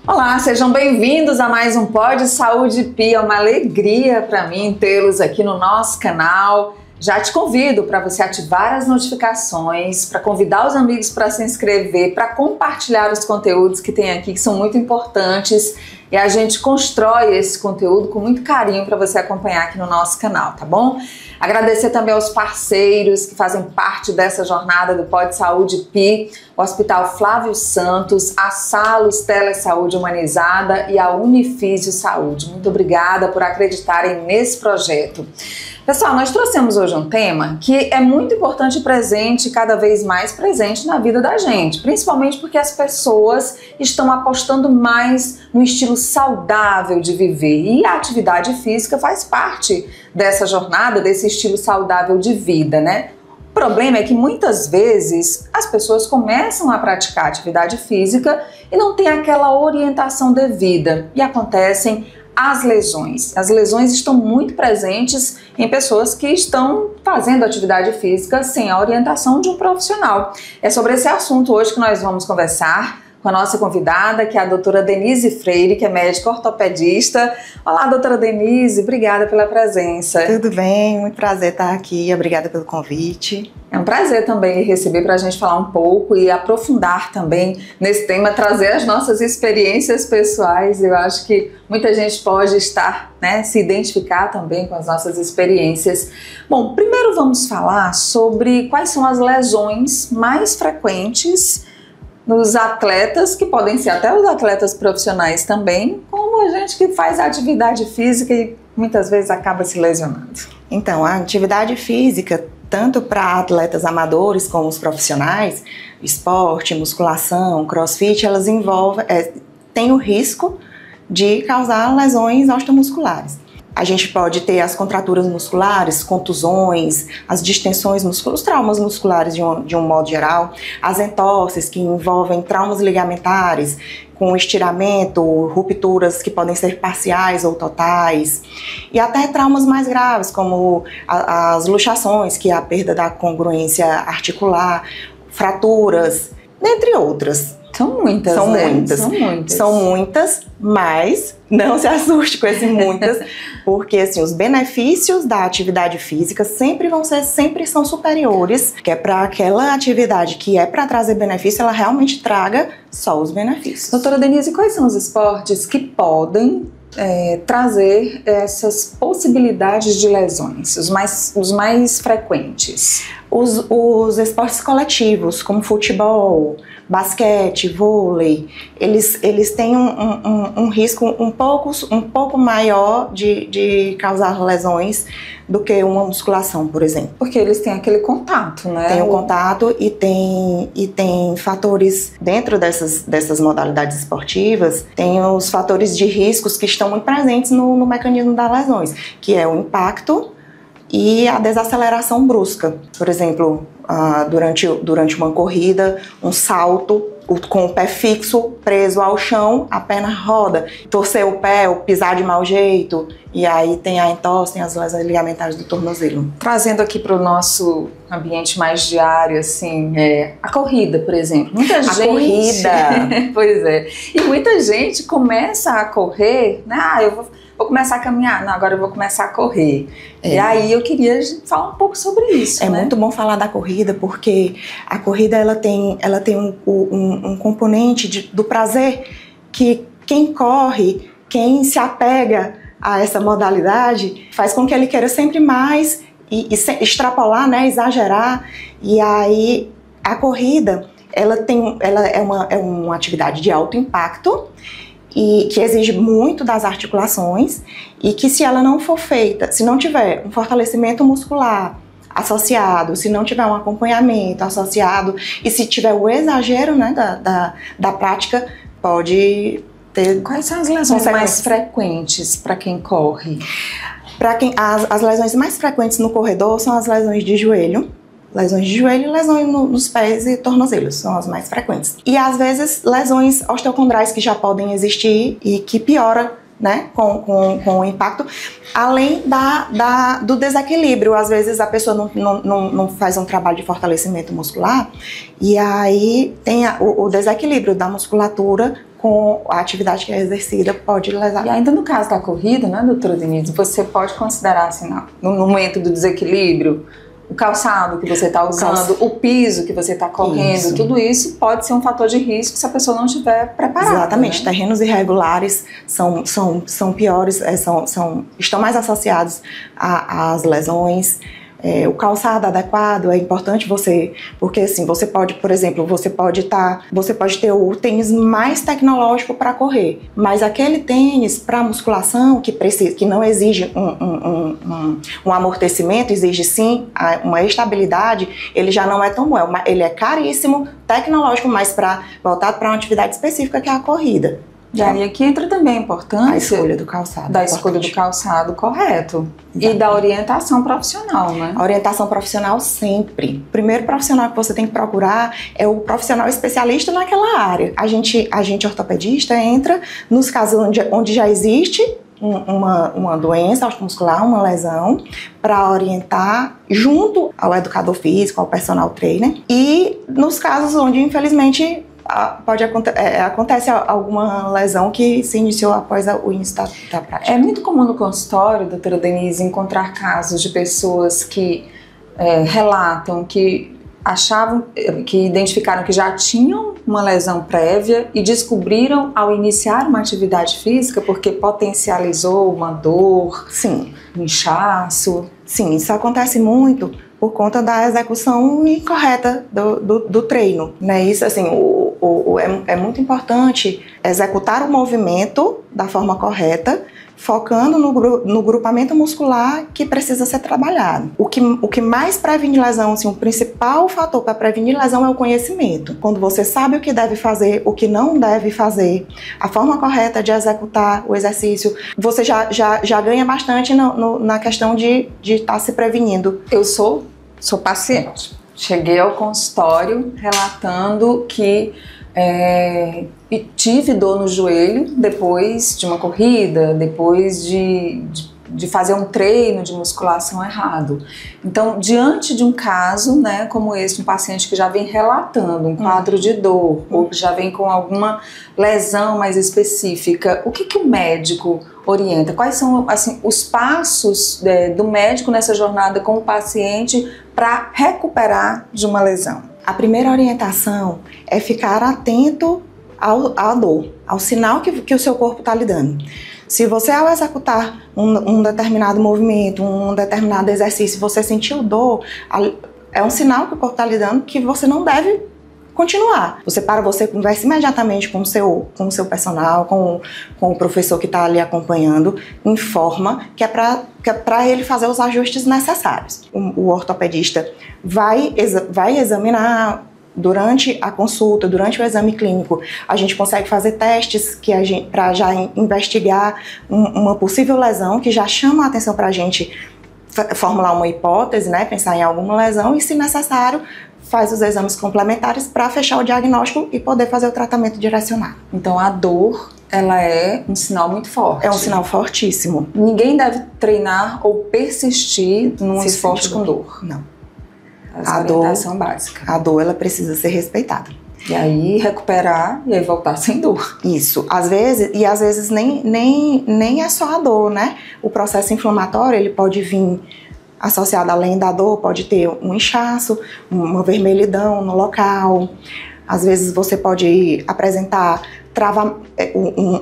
Olá, sejam bem-vindos a mais um Pod Saúde Pi. É uma alegria para mim tê-los aqui no nosso canal. Já te convido para você ativar as notificações, para convidar os amigos para se inscrever, para compartilhar os conteúdos que tem aqui, que são muito importantes. E a gente constrói esse conteúdo com muito carinho para você acompanhar aqui no nosso canal, tá bom? Agradecer também aos parceiros que fazem parte dessa jornada do Pod Saúde Pi, o Hospital Flávio Santos, a Salus Telesaúde Humanizada e a Unifísio Saúde. Muito obrigada por acreditarem nesse projeto. Pessoal, nós trouxemos hoje um tema que é muito importante e presente, cada vez mais presente na vida da gente, principalmente porque as pessoas estão apostando mais no estilo saudável de viver e a atividade física faz parte dessa jornada, desse estilo saudável de vida, né? O problema é que muitas vezes as pessoas começam a praticar atividade física e não tem aquela orientação devida e acontecem as lesões. As lesões estão muito presentes em pessoas que estão fazendo atividade física sem a orientação de um profissional. É sobre esse assunto hoje que nós vamos conversar com a nossa convidada, que é a doutora Denise Freire, que é médica ortopedista. Olá, doutora Denise, obrigada pela presença. Tudo bem, muito prazer estar aqui, obrigada pelo convite. É um prazer também receber para a gente falar um pouco e aprofundar também nesse tema, trazer as nossas experiências pessoais. Eu acho que muita gente pode estar, né, se identificar também com as nossas experiências. Bom, primeiro vamos falar sobre quais são as lesões mais frequentes nos atletas, que podem ser até os atletas profissionais também, como a gente que faz atividade física e muitas vezes acaba se lesionando. Então, a atividade física, tanto para atletas amadores como os profissionais, esporte, musculação, crossfit, elas têm o risco de causar lesões osteomusculares. A gente pode ter as contraturas musculares, contusões, as distensões musculares, os traumas musculares de um modo geral, as entorses que envolvem traumas ligamentares, com estiramento, rupturas que podem ser parciais ou totais, e até traumas mais graves, como as luxações, que é a perda da congruência articular, fraturas, dentre outras. São muitas, são né? muitas. São muitas. São muitas, mas não se assuste com esse muitas, porque assim, os benefícios da atividade física sempre são superiores, que é para aquela atividade que é para trazer benefício, ela realmente traga só os benefícios. Doutora Denise, quais são os esportes que podem trazer essas possibilidades de lesões, os mais frequentes? Os esportes coletivos, como futebol, basquete, vôlei, eles têm um risco um pouco maior de causar lesões do que uma musculação, por exemplo. Porque eles têm aquele contato, né? Tem o contato e tem fatores dentro dessas modalidades esportivas, tem os fatores de riscos que estão muito presentes no mecanismo das lesões, que é o impacto e a desaceleração brusca. Por exemplo, durante uma corrida, um salto com o pé fixo, preso ao chão, a perna roda, torcer o pé ou pisar de mau jeito, e aí tem a entorse, tem as lesões ligamentares do tornozelo. Trazendo aqui para o nosso ambiente mais diário, assim, a corrida, por exemplo. Muita gente... corrida! Pois é. E muita gente começa a correr, né? Eu vou começar a caminhar, não, agora eu vou começar a correr. E aí eu queria falar um pouco sobre isso. É muito bom falar da corrida, porque a corrida ela tem um componente do prazer que quem corre, quem se apega a essa modalidade, faz com que ele queira sempre mais e extrapolar, né, exagerar. E aí a corrida ela é uma atividade de alto impacto, e que exige muito das articulações, e que se ela não for feita, se não tiver um fortalecimento muscular associado, se não tiver um acompanhamento associado, e se tiver o exagero, né, da prática, pode ter... Quais são as lesões mais frequentes para quem corre? As lesões mais frequentes no corredor são as lesões de joelho, e lesões nos pés e tornozelos são as mais frequentes. E às vezes lesões osteocondrais que já podem existir e que piora né, com o impacto, além do desequilíbrio. Às vezes a pessoa não faz um trabalho de fortalecimento muscular e aí tem o desequilíbrio da musculatura com a atividade que é exercida, pode lesar. E ainda no caso da corrida, né, doutora Denise, você pode considerar, assim, no momento do desequilíbrio, o calçado que você está usando, o piso que você está correndo, tudo isso pode ser um fator de risco se a pessoa não estiver preparada. Exatamente, né? Terrenos irregulares são piores, estão mais associados às lesões. O calçado adequado é importante porque assim, você pode, por exemplo, você pode ter o tênis mais tecnológico para correr, mas aquele tênis para musculação que não exige um amortecimento, exige sim uma estabilidade, ele já não é tão bom, ele é caríssimo, tecnológico, mas voltado para uma atividade específica que é a corrida. E aí aqui entra também a importância a escolha do calçado. Da escolha do calçado correto. Exatamente. E da orientação profissional, né? A orientação profissional sempre. O primeiro profissional que você tem que procurar é o profissional especialista naquela área. A gente ortopedista entra nos casos onde já existe uma doença muscular, uma lesão, para orientar junto ao educador físico, ao personal trainer. E nos casos onde, infelizmente, acontece alguma lesão que se iniciou após o início da prática. É muito comum no consultório, doutora Denise, encontrar casos de pessoas que relatam que identificaram que já tinham uma lesão prévia e descobriram ao iniciar uma atividade física porque potencializou uma dor, sim, um inchaço. Sim, isso acontece muito por conta da execução incorreta do treino, né? Isso, assim, é muito importante executar o movimento da forma correta, focando no grupamento muscular que precisa ser trabalhado. O que mais previne lesão, assim, o principal fator para prevenir lesão é o conhecimento. Quando você sabe o que deve fazer, o que não deve fazer, a forma correta de executar o exercício, você já ganha bastante na questão de estar se prevenindo. Eu sou paciente. Cheguei ao consultório relatando que tive dor no joelho depois de uma corrida, depois de fazer um treino de musculação errado. Então, diante de um caso, né, como esse, um paciente que já vem relatando um quadro de dor, ou que já vem com alguma lesão mais específica, o que o médico orienta? Quais são, assim, os passos do médico nessa jornada com o paciente para recuperar de uma lesão? A primeira orientação é ficar atento à dor, ao sinal que o seu corpo está lhe dando. Se você, ao executar um determinado movimento, um determinado exercício, você sentiu dor, é um sinal que o corpo está lhe dando que você não deve continuar. Você conversa imediatamente com o seu personal, com o professor que está ali acompanhando, informa que é para ele fazer os ajustes necessários. O ortopedista vai examinar durante a consulta, durante o exame clínico. A gente consegue fazer testes para já investigar uma possível lesão, que já chama a atenção para a gente formular uma hipótese, né, pensar em alguma lesão e, se necessário, faz os exames complementares para fechar o diagnóstico e poder fazer o tratamento direcionado. Então a dor, ela é um sinal muito forte. É um sinal fortíssimo. Ninguém deve treinar ou persistir num esporte com dor. Não. Essa orientação básica. A dor, ela precisa ser respeitada. E aí recuperar e aí voltar sem dor. Isso. Às vezes nem é só a dor, né? O processo inflamatório, ele pode vir associado, além da dor, pode ter um inchaço, uma vermelhidão no local. Às vezes você pode apresentar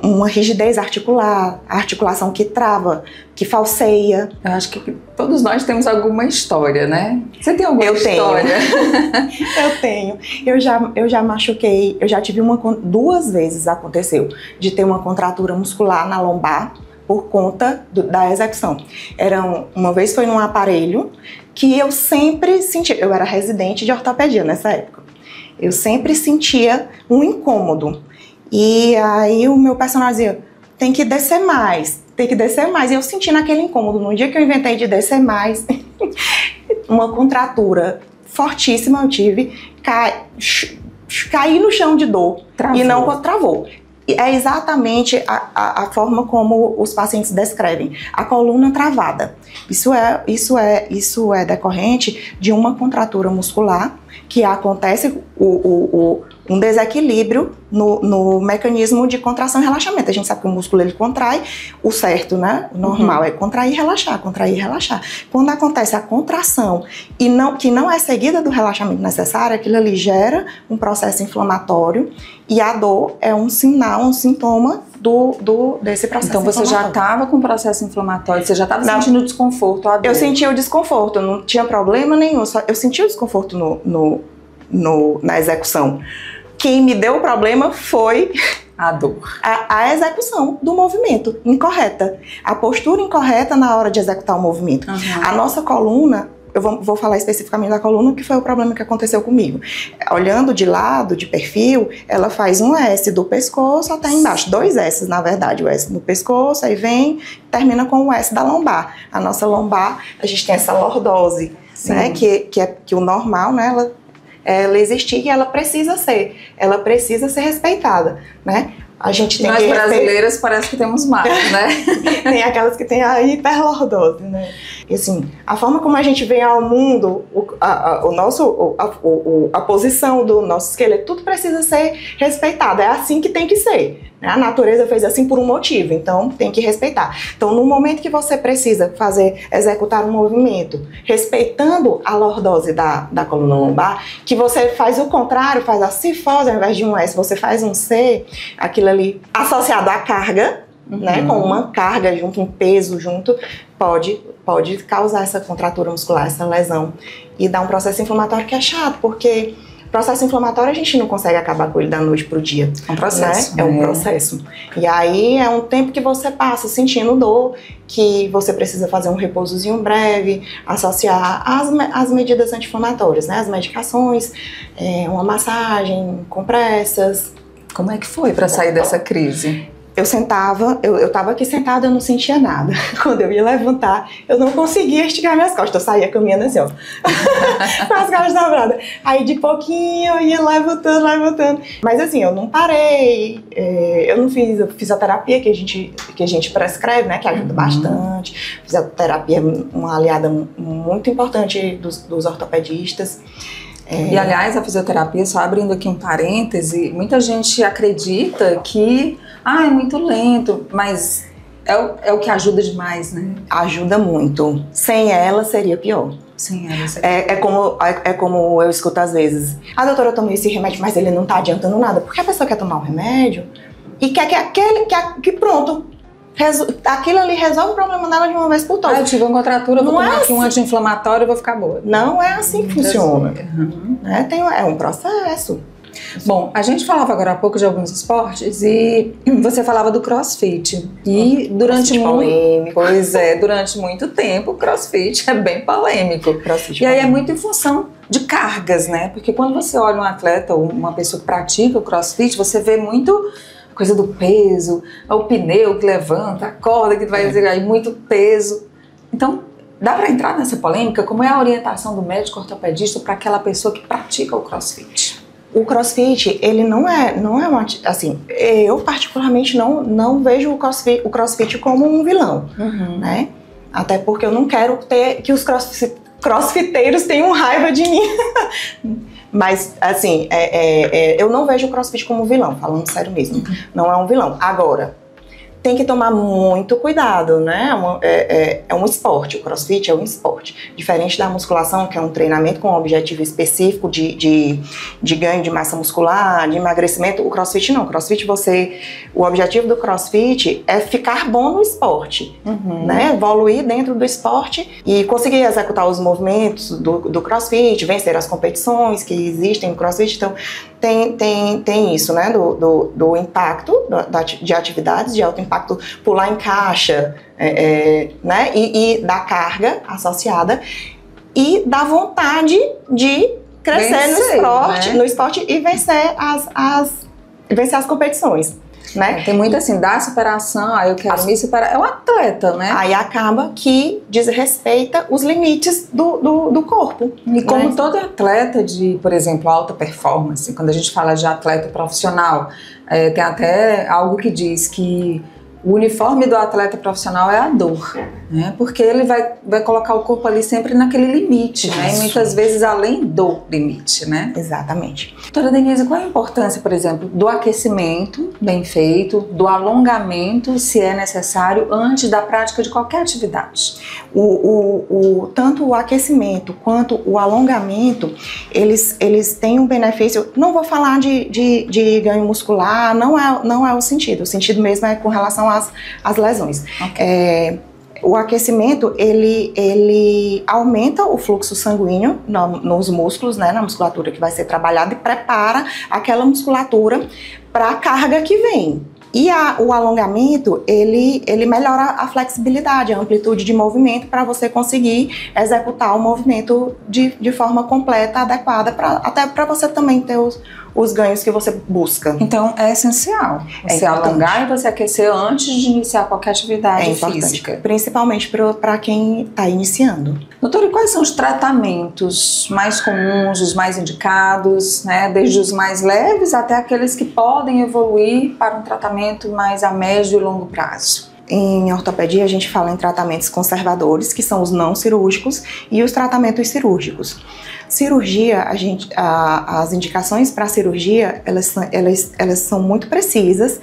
uma rigidez articular, a articulação que trava, que falseia. Eu acho que todos nós temos alguma história, né? Você tem alguma história? Eu tenho. Eu já machuquei, eu já tive 2 vezes aconteceu, de ter uma contratura muscular na lombar por conta da execução. Uma vez foi num aparelho que eu sempre sentia, eu era residente de ortopedia nessa época, eu sempre sentia um incômodo. E aí o meu personal dizia, tem que descer mais. E eu senti naquele incômodo. No dia que eu inventei de descer mais, uma contratura fortíssima eu tive, caí no chão de dor. Travou. E não travou. é exatamente a forma como os pacientes descrevem. A coluna travada. Isso é decorrente de uma contratura muscular que acontece um desequilíbrio no mecanismo de contração e relaxamento. A gente sabe que o músculo ele contrai, o certo, né? O normal é contrair e relaxar, contrair e relaxar. Quando acontece a contração que não é seguida do relaxamento necessário, aquilo ali gera um processo inflamatório e a dor é um sinal, um sintoma desse processo. Então você já estava com processo inflamatório, você já estava sentindo desconforto, a dor. Eu sentia o desconforto, não tinha problema nenhum, eu sentia o desconforto na execução. Quem me deu o problema foi a dor. A execução do movimento incorreta. A postura incorreta na hora de executar o movimento. A nossa coluna, eu vou falar especificamente da coluna, que foi o problema que aconteceu comigo. Olhando de lado, de perfil, ela faz um S do pescoço até embaixo. 2 S, na verdade. O S no pescoço, aí vem, termina com o S da lombar. A nossa lombar, a gente tem essa lordose, né? Que o normal, né? Ela existir e ela precisa ser respeitada, né? A gente tem Nós brasileiras parece que temos mais, né? Tem aquelas que têm a hiperlordose, né? E assim, a forma como a gente vem ao mundo, a posição do nosso esqueleto, tudo precisa ser respeitado. É assim que tem que ser. A natureza fez assim por um motivo, então tem que respeitar. Então, no momento que você precisa executar um movimento, respeitando a lordose da coluna lombar, que você faz o contrário, faz a cifose ao invés de um S, você faz um C, aquilo ali associado à carga, né, com uma carga junto, um peso junto, pode causar essa contratura muscular, essa lesão, e dar um processo inflamatório que é chato, porque processo inflamatório a gente não consegue acabar com ele da noite pro dia. É um processo. Né? É um processo. E aí é um tempo que você passa sentindo dor, que você precisa fazer um repousozinho breve, associar as medidas anti-inflamatórias, né? As medicações, uma massagem, compressas. Como é que foi para sair dessa crise? Eu estava aqui sentada, eu não sentia nada. Quando eu ia levantar, eu não conseguia esticar minhas costas. Eu saía caminhando assim, ó. Com as costas dobradas. Aí de pouquinho eu ia levantando. Mas assim, eu não parei. Eu não fiz a fisioterapia que a gente prescreve, né? Que ajuda bastante. Fisioterapia é uma aliada muito importante dos ortopedistas. E aliás, a fisioterapia, só abrindo aqui um parêntese, muita gente acredita que é muito lento, mas é o que ajuda demais, né? Ajuda muito. Sem ela seria pior. Sem ela seria É como eu escuto às vezes. A doutora tomou esse remédio, mas ele não tá adiantando nada. Porque a pessoa quer tomar o remédio e quer que pronto, aquilo ali resolve o problema dela de uma vez por todas. Eu tive uma contratura, vou tomar aqui um anti-inflamatório e vou ficar boa. Não é assim que funciona. É um processo. Bom, a gente falava agora há pouco de alguns esportes e você falava do CrossFit. E durante muito tempo o CrossFit é bem polêmico. E aí é muito em função de cargas, né? Porque quando você olha um atleta ou uma pessoa que pratica o CrossFit, você vê muito coisa do peso, o pneu que levanta, a corda que vai dizer aí, muito peso. Então, dá para entrar nessa polêmica? Como é a orientação do médico ortopedista para aquela pessoa que pratica o CrossFit? O CrossFit, ele não é uma, assim, eu particularmente não vejo o CrossFit como um vilão, né? Até porque eu não quero que os crossfiteiros tenham raiva de mim. Mas, assim, eu não vejo o CrossFit como um vilão, falando sério mesmo. Não é um vilão. Agora, tem que tomar muito cuidado, né? É um esporte, o CrossFit é um esporte. Diferente da musculação, que é um treinamento com um objetivo específico de ganho de massa muscular, de emagrecimento, o CrossFit não. O objetivo do CrossFit é ficar bom no esporte, né? Evoluir dentro do esporte e conseguir executar os movimentos do CrossFit, vencer as competições que existem no CrossFit. Então, tem isso, né? Do impacto de atividades de alto impacto, pular em caixa, né? E da carga associada e da vontade de crescer no esporte e vencer as competições. né? Tem muito assim, da superação, eu quero me superar. É um atleta, né? Aí acaba que desrespeita os limites do corpo. E como né? todo atleta de, por exemplo, alta performance, quando a gente fala de atleta profissional, tem até algo que diz que o uniforme do atleta profissional é a dor, né? Porque ele vai colocar o corpo ali sempre naquele limite, né? E muitas vezes além do limite, né? Exatamente. Doutora Denise, qual a importância, por exemplo, do aquecimento bem feito, do alongamento, se é necessário, antes da prática de qualquer atividade? Tanto o aquecimento quanto o alongamento, eles têm um benefício. Não vou falar de ganho muscular, não é o sentido. O sentido mesmo é com relação às lesões. Okay. O aquecimento, ele aumenta o fluxo sanguíneo nos músculos, né, na musculatura que vai ser trabalhada, e prepara aquela musculatura para a carga que vem. E o alongamento, ele melhora a flexibilidade, a amplitude de movimento para você conseguir executar o movimento de forma completa, adequada, até para você também ter os ganhos que você busca. Então é essencial você alongar e você aquecer antes de iniciar qualquer atividade física. Principalmente para quem está iniciando. Doutora, e quais são os tratamentos mais comuns, os mais indicados, né? Desde os mais leves até aqueles que podem evoluir para um tratamento mais a médio e longo prazo? Em ortopedia, a gente fala em tratamentos conservadores, que são os não cirúrgicos, e os tratamentos cirúrgicos. Cirurgia, as indicações para cirurgia, elas são muito precisas,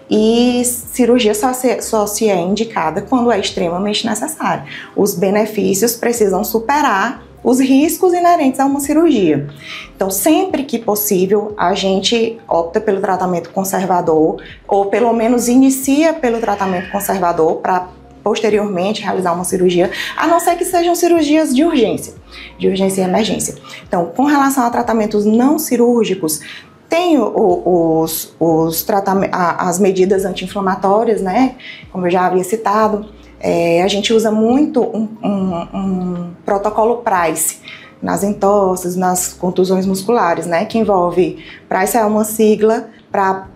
e cirurgia só se é indicada quando é extremamente necessário. Os benefícios precisam superar os riscos inerentes a uma cirurgia. Então, sempre que possível, a gente opta pelo tratamento conservador, ou pelo menos inicia pelo tratamento conservador para posteriormente realizar uma cirurgia, a não ser que sejam cirurgias de urgência e emergência. Então, com relação a tratamentos não cirúrgicos, tem as medidas anti-inflamatórias, né? Como eu já havia citado. A gente usa muito um protocolo PRICE nas entorses, nas contusões musculares, né? Que envolve, PRICE é uma sigla para,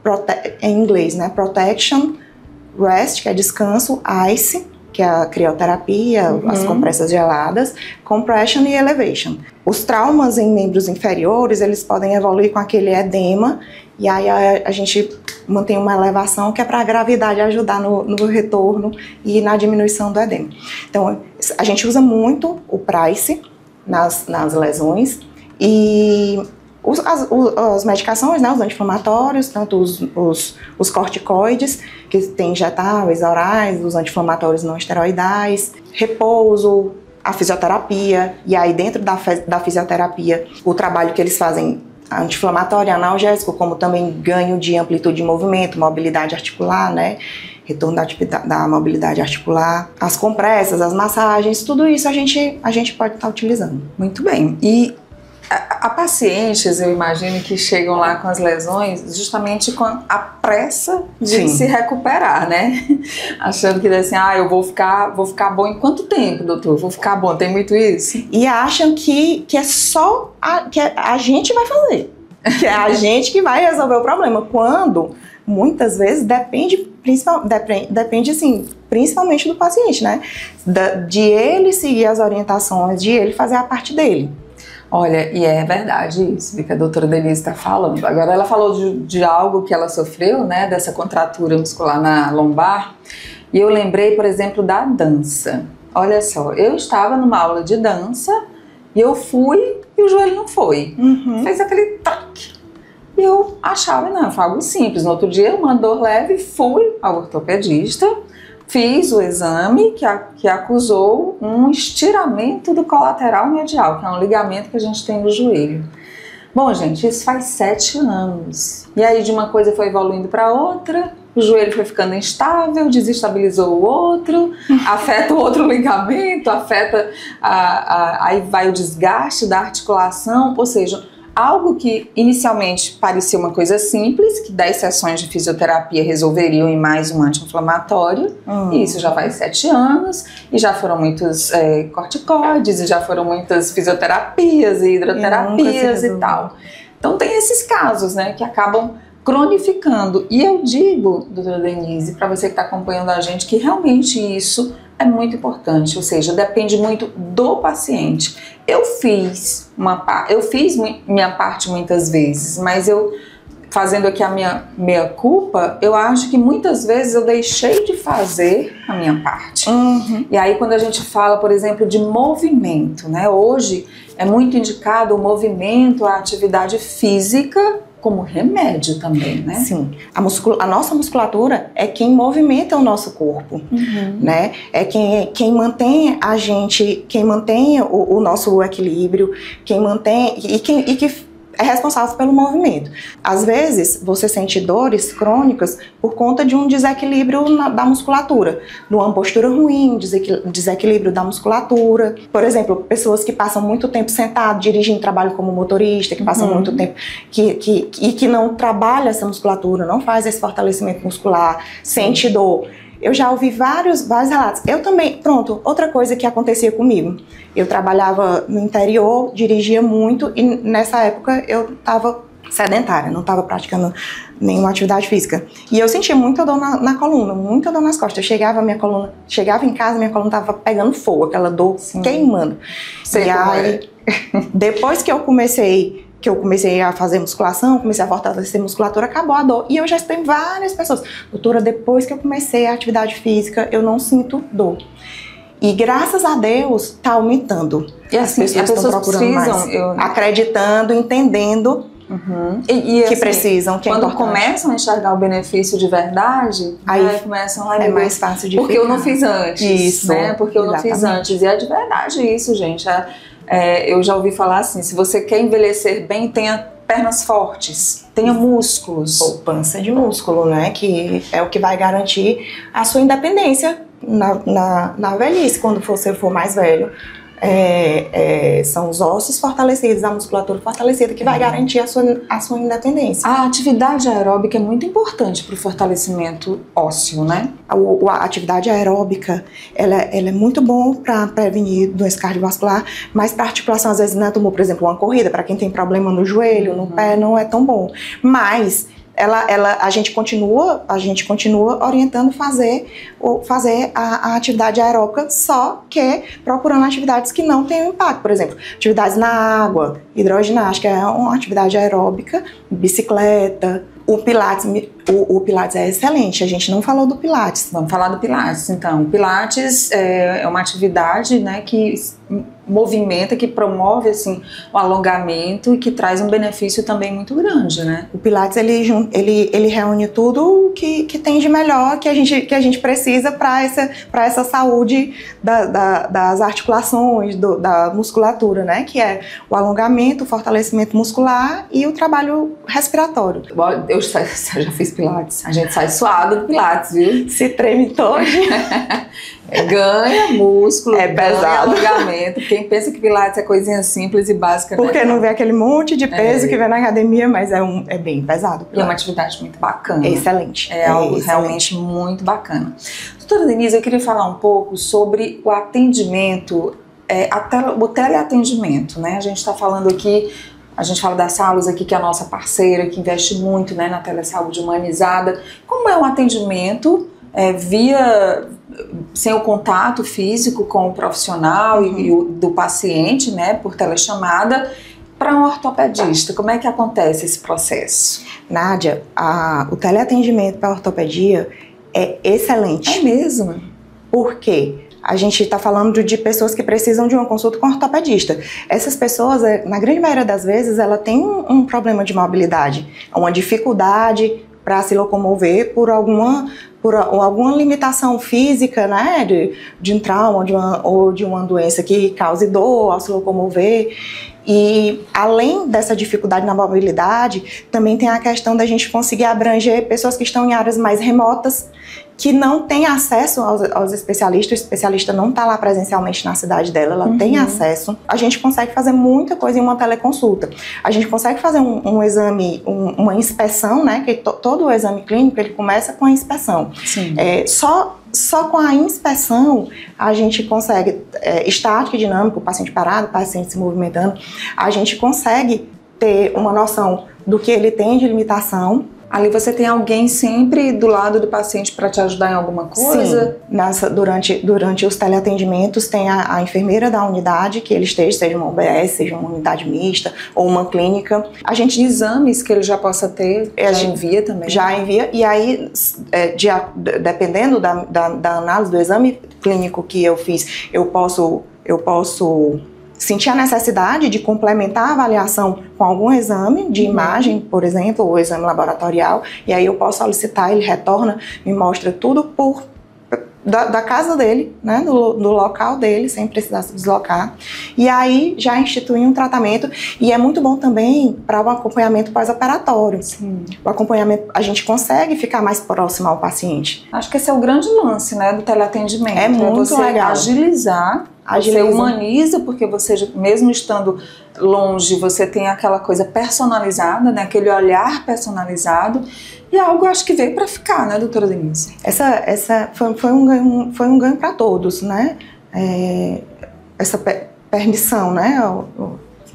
em inglês, né? Protection, Rest, que é descanso, ICE, que é a crioterapia, as compressas geladas, Compression e Elevation. Os traumas em membros inferiores, eles podem evoluir com aquele edema, e aí a gente mantém uma elevação que é para a gravidade ajudar no retorno e na diminuição do edema. Então, a gente usa muito o PRICE nas lesões, e as medicações, né, os anti-inflamatórios, tanto os corticoides, que tem injetáveis, orais, os anti-inflamatórios não esteroidais, repouso, a fisioterapia, e aí dentro da fisioterapia, o trabalho que eles fazem anti-inflamatório, analgésico, como também ganho de amplitude de movimento, mobilidade articular, né? Retorno da mobilidade articular, as compressas, as massagens, tudo isso a gente pode estar utilizando. Muito bem. E a pacientes, eu imagino, que chegam lá com as lesões justamente com a pressa de se recuperar, né? Achando que assim, eu vou ficar bom em quanto tempo, doutor? Vou ficar bom, tem muito isso? E acham que é só que a gente vai fazer, que é a gente que vai resolver o problema, quando muitas vezes depende assim, principalmente do paciente, né? De ele seguir as orientações, de ele fazer a parte dele. Olha, e é verdade isso que a doutora Denise está falando. Agora, ela falou de algo que ela sofreu, né, dessa contratura muscular na lombar, e eu lembrei, por exemplo, da dança. Olha só, eu estava numa aula de dança, e eu fui, e o joelho não foi. Fez aquele toque. E eu achava, não, foi algo simples. No outro dia, uma dor leve, fui ao ortopedista, fiz o exame que acusou um estiramento do colateral medial, que é um ligamento que a gente tem no joelho. Bom, gente, isso faz 7 anos. E aí de uma coisa foi evoluindo para outra, o joelho foi ficando instável, desestabilizou o outro, afeta o outro ligamento, afeta aí vai o desgaste da articulação, ou seja, algo que inicialmente parecia uma coisa simples, que 10 sessões de fisioterapia resolveriam em mais um anti-inflamatório, e isso já faz 7 anos, e já foram muitos corticoides, e já foram muitas fisioterapias e hidroterapias e tal. Então tem esses casos, né, que acabam cronificando. E eu digo, doutora Denise, para você que está acompanhando a gente, que realmente isso é muito importante, ou seja, depende muito do paciente. Eu fiz minha parte muitas vezes, mas fazendo aqui a minha meia-culpa, eu acho que muitas vezes eu deixei de fazer a minha parte. E aí quando a gente fala, por exemplo, de movimento, né? Hoje é muito indicado o movimento, a atividade física como remédio também, né? Sim. A nossa musculatura é quem movimenta o nosso corpo, né? É quem mantém a gente, quem mantém o nosso equilíbrio, quem mantém e que é responsável pelo movimento. Às vezes, você sente dores crônicas por conta de um desequilíbrio da musculatura, de uma postura ruim, desequilíbrio da musculatura. Por exemplo, pessoas que passam muito tempo sentado, dirigindo trabalho como motorista, que passam muito tempo, que não trabalha essa musculatura, não faz esse fortalecimento muscular, sente dor. Eu já ouvi vários relatos. Eu também, pronto, outra coisa que acontecia comigo. Eu trabalhava no interior, dirigia muito e nessa época eu estava sedentária, não estava praticando nenhuma atividade física. E eu sentia muita dor na coluna, muita dor nas costas. Chegava em casa, minha coluna estava pegando fogo, aquela dor queimando. Sei e aí, depois que eu comecei a fazer musculação, comecei a fortalecer a musculatura, acabou a dor. E eu já escutei várias pessoas: doutora, depois que eu comecei a atividade física, eu não sinto dor. E graças a Deus, está aumentando. E assim, as pessoas estão procurando mais, acreditando, entendendo que assim, precisam, que quando é importante. Começam a enxergar o benefício de verdade, aí começam a mais fácil de porque eu não fiz antes. Isso, né? Porque eu não fiz antes. E é de verdade isso, gente. Eu já ouvi falar assim: se você quer envelhecer bem, tenha pernas fortes, tenha músculos. Poupança de músculo, né? Que é o que vai garantir a sua independência na velhice, quando você for mais velho. São os ossos fortalecidos, a musculatura fortalecida que vai garantir a sua independência. A atividade aeróbica é muito importante para o fortalecimento ósseo, né? A atividade aeróbica, ela é muito bom para prevenir doença cardiovascular, mas para articulação, às vezes, por exemplo, uma corrida, para quem tem problema no joelho, no pé, não é tão bom. Mas a gente continua orientando fazer a atividade aeróbica, só que procurando atividades que não tenham impacto. Por exemplo, atividades na água, hidroginástica é uma atividade aeróbica, bicicleta. O Pilates é excelente, a gente não falou do Pilates. Vamos falar do Pilates, então. O Pilates é uma atividade, né, que movimenta, que promove assim, o alongamento e que traz um benefício também muito grande, né? O Pilates, ele reúne tudo que tem de melhor que a gente precisa para essa saúde das articulações, da musculatura, né? Que é o alongamento, o fortalecimento muscular e o trabalho respiratório. Eu já fiz Pilates. A gente sai suado do Pilates, viu? Se treme todo. Ganha músculo, é pesado. Ganha alongamento. Quem pensa que Pilates é coisinha simples e básica, porque né? Não vê aquele monte de peso que vem na academia, mas é bem pesado. E é uma atividade muito bacana. É excelente. É algo realmente muito bacana. Doutora Denise, eu queria falar um pouco sobre o atendimento, o teleatendimento, né? A gente está falando aqui. A gente fala da Salus aqui, que é a nossa parceira, que investe muito, né, na telesaúde humanizada. Como é um atendimento sem o contato físico com o profissional e do paciente, né, por telechamada, para um ortopedista? Como é que acontece esse processo? Nádia, o teleatendimento para ortopedia é excelente. É mesmo? Por quê? A gente está falando de pessoas que precisam de uma consulta com ortopedista. Essas pessoas, na grande maioria das vezes, ela tem um problema de mobilidade, uma dificuldade para se locomover por alguma limitação física, né, de um trauma ou de uma doença que cause dor ao se locomover. E além dessa dificuldade na mobilidade, também tem a questão da gente conseguir abranger pessoas que estão em áreas mais remotas, que não têm acesso aos especialistas. O especialista não está lá presencialmente na cidade dela, ela tem acesso. A gente consegue fazer muita coisa em uma teleconsulta. A gente consegue fazer um exame, uma inspeção, né? Que todo o exame clínico, ele começa com a inspeção. Sim. Só com a inspeção a gente consegue, estática e dinâmica, o paciente parado, o paciente se movimentando, a gente consegue ter uma noção do que ele tem de limitação. Ali você tem alguém sempre do lado do paciente para te ajudar em alguma coisa? Sim, durante os teleatendimentos tem a enfermeira da unidade, que ele esteja, seja uma UBS, seja uma unidade mista ou uma clínica. A gente de exames que ele já possa ter, já envia também? Já envia, e aí, dependendo da análise do exame clínico que eu fiz, eu posso sentir a necessidade de complementar a avaliação com algum exame de imagem, por exemplo, ou exame laboratorial, e aí eu posso solicitar, ele retorna, me mostra tudo da casa dele, né, do local dele, sem precisar se deslocar, e aí já institui um tratamento, e é muito bom também para o acompanhamento pós-operatório. O acompanhamento, a gente consegue ficar mais próximo ao paciente. Acho que esse é o grande lance, né, do teleatendimento. É muito você legal. Agiliza. Você humaniza, porque você, mesmo estando longe, você tem aquela coisa personalizada, né? Aquele olhar personalizado. E é algo, acho que veio para ficar, né, doutora Denise? Essa foi um ganho para todos, né? Essa permissão, né,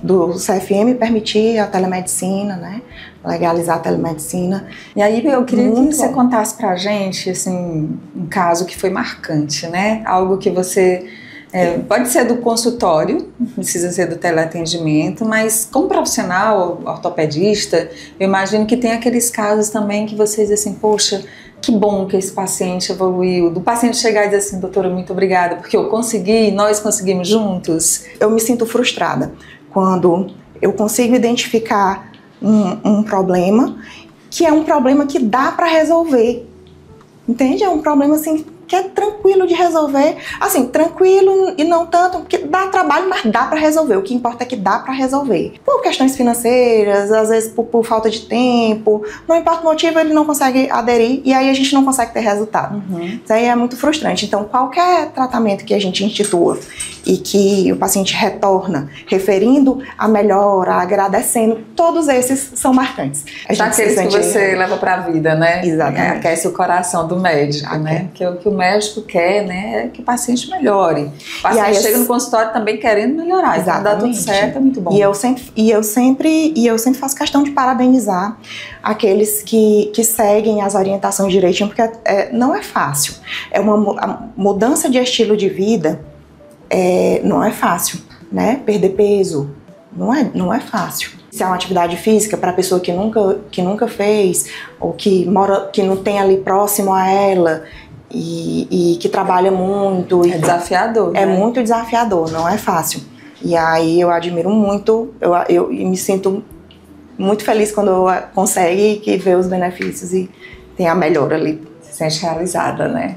do CFM permitir a telemedicina, né? Legalizar a telemedicina. E aí eu queria que você contasse pra gente, assim, um caso que foi marcante, né? Algo que você... pode ser do consultório, não precisa ser do teleatendimento, mas como profissional, ortopedista, eu imagino que tem aqueles casos também que vocês assim, poxa, que bom que esse paciente evoluiu, do paciente chegar e dizer assim, doutora, muito obrigada, porque eu consegui, nós conseguimos juntos. Eu me sinto frustrada quando eu consigo identificar um problema, que é um problema que dá para resolver, entende? É um problema assim, que é tranquilo de resolver, assim, tranquilo e não tanto, porque dá trabalho, mas dá para resolver, o que importa é que dá para resolver. Por questões financeiras, às vezes por falta de tempo, não importa o motivo, ele não consegue aderir e aí a gente não consegue ter resultado. Isso aí é muito frustrante. Então, qualquer tratamento que a gente institua e que o paciente retorna, referindo a melhora, agradecendo, todos esses são marcantes. Aqueles que você leva para a vida, né? Exatamente. Aquece o coração do médico, né? Que o médico quer, né, é que o paciente melhore. O paciente chega no consultório também querendo melhorar. Exatamente. Então dá tudo certo, é muito bom. E eu sempre faço questão de parabenizar aqueles que seguem as orientações direitinho, porque não é fácil. A mudança de estilo de vida não é fácil, né? Perder peso não é fácil. Se é uma atividade física para a pessoa que nunca fez, ou que não tem ali próximo a ela, e que trabalha muito. É desafiador. É muito desafiador, não é fácil. E aí eu admiro muito, eu me sinto muito feliz quando consegue e vê os benefícios e tem a melhora ali. Se sente realizada, né?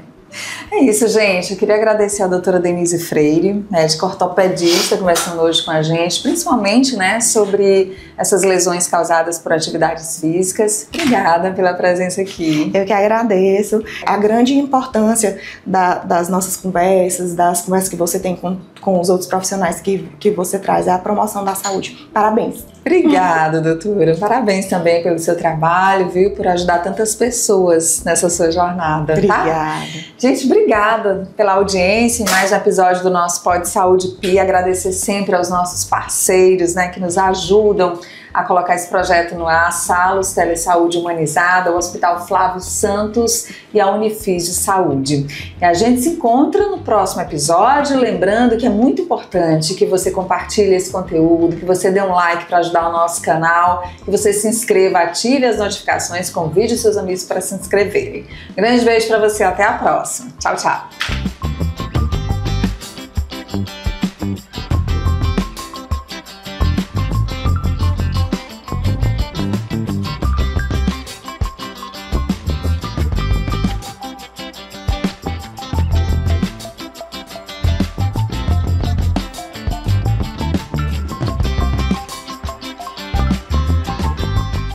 É isso, gente. Eu queria agradecer a doutora Denise Freire, médica ortopedista, conversando hoje com a gente, principalmente, né, sobre essas lesões causadas por atividades físicas. Obrigada pela presença aqui. Eu que agradeço. A grande importância das nossas conversas, das conversas que você tem com os outros profissionais que você traz, é a promoção da saúde. Parabéns. Obrigada, doutora. Parabéns também pelo seu trabalho, viu? Por ajudar tantas pessoas nessa sua jornada. Obrigada. Tá? Gente, obrigada pela audiência em mais um episódio do nosso Pod Saúde Pi. Agradecer sempre aos nossos parceiros, né, que nos ajudam a colocar esse projeto no ar, a Salos Telesaúde Humanizada, o Hospital Flávio Santos e a Unifis de Saúde. E a gente se encontra no próximo episódio, lembrando que é muito importante que você compartilhe esse conteúdo, que você dê um like para ajudar o nosso canal, que você se inscreva, ative as notificações, convide os seus amigos para se inscreverem. Grande beijo para você, até a próxima. Tchau, tchau.